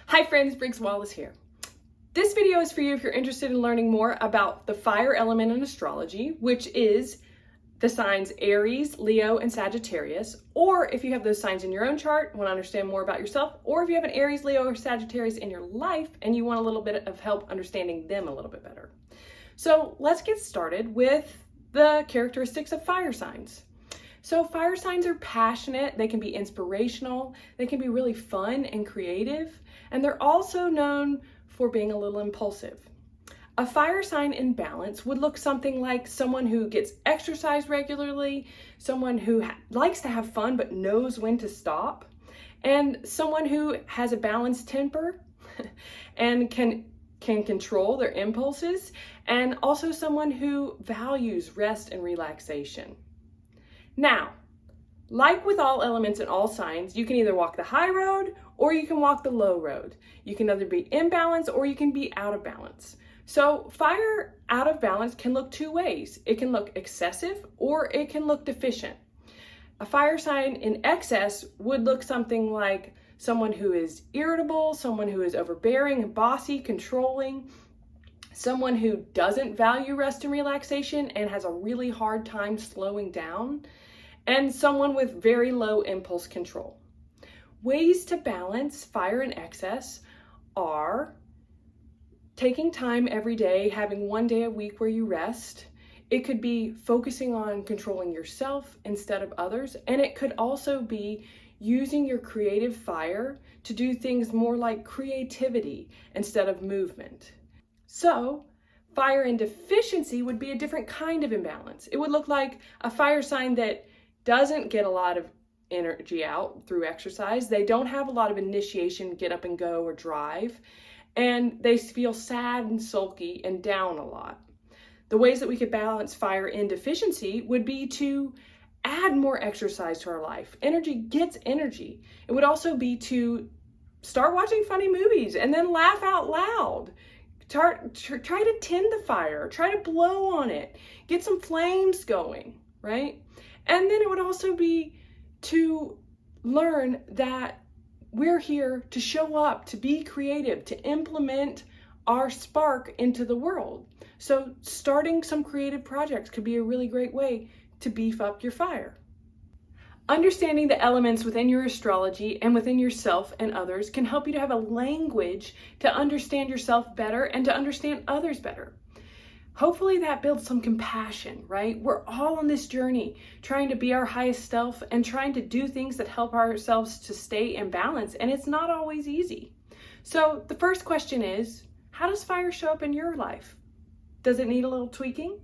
Hi friends, Briggs Wallace here. This video is for you if you're interested in learning more about the fire element in astrology, which is the signs Aries, Leo, and Sagittarius, or if you have those signs in your own chart and want to understand more about yourself, or if you have an Aries, Leo, or Sagittarius in your life and you want a little bit of help understanding them a little bit better. So let's get started with the characteristics of fire signs. So fire signs are passionate, they can be inspirational, they can be really fun and creative, and they're also known for being a little impulsive. A fire sign in balance would look something like someone who gets exercise regularly, someone who likes to have fun but knows when to stop, and someone who has a balanced temper and can control their impulses, and also someone who values rest and relaxation. Now, like with all elements and all signs, you can either walk the high road or you can walk the low road. You can either be in balance or you can be out of balance. So fire out of balance can look two ways. It can look excessive or it can look deficient. A fire sign in excess would look something like someone who is irritable, someone who is overbearing, bossy, controlling, someone who doesn't value rest and relaxation and has a really hard time slowing down, and someone with very low impulse control. Ways to balance fire and excess are taking time every day, having one day a week where you rest. It could be focusing on controlling yourself instead of others, and it could also be using your creative fire to do things more like creativity instead of movement. So, fire in deficiency would be a different kind of imbalance. It would look like a fire sign that doesn't get a lot of energy out through exercise. They don't have a lot of initiation, get up and go or drive, and they feel sad and sulky and down a lot. The ways that we could balance fire in deficiency would be to add more exercise to our life. Energy gets energy. It would also be to start watching funny movies and then laugh out loud. Try to tend the fire, try to blow on it, get some flames going, right? And then it would also be to learn that we're here to show up, to be creative, to implement our spark into the world. So starting some creative projects could be a really great way to beef up your fire. Understanding the elements within your astrology and within yourself and others can help you to have a language to understand yourself better and to understand others better. Hopefully that builds some compassion, right? We're all on this journey trying to be our highest self and trying to do things that help ourselves to stay in balance, and it's not always easy. So the first question is, how does fire show up in your life? Does it need a little tweaking?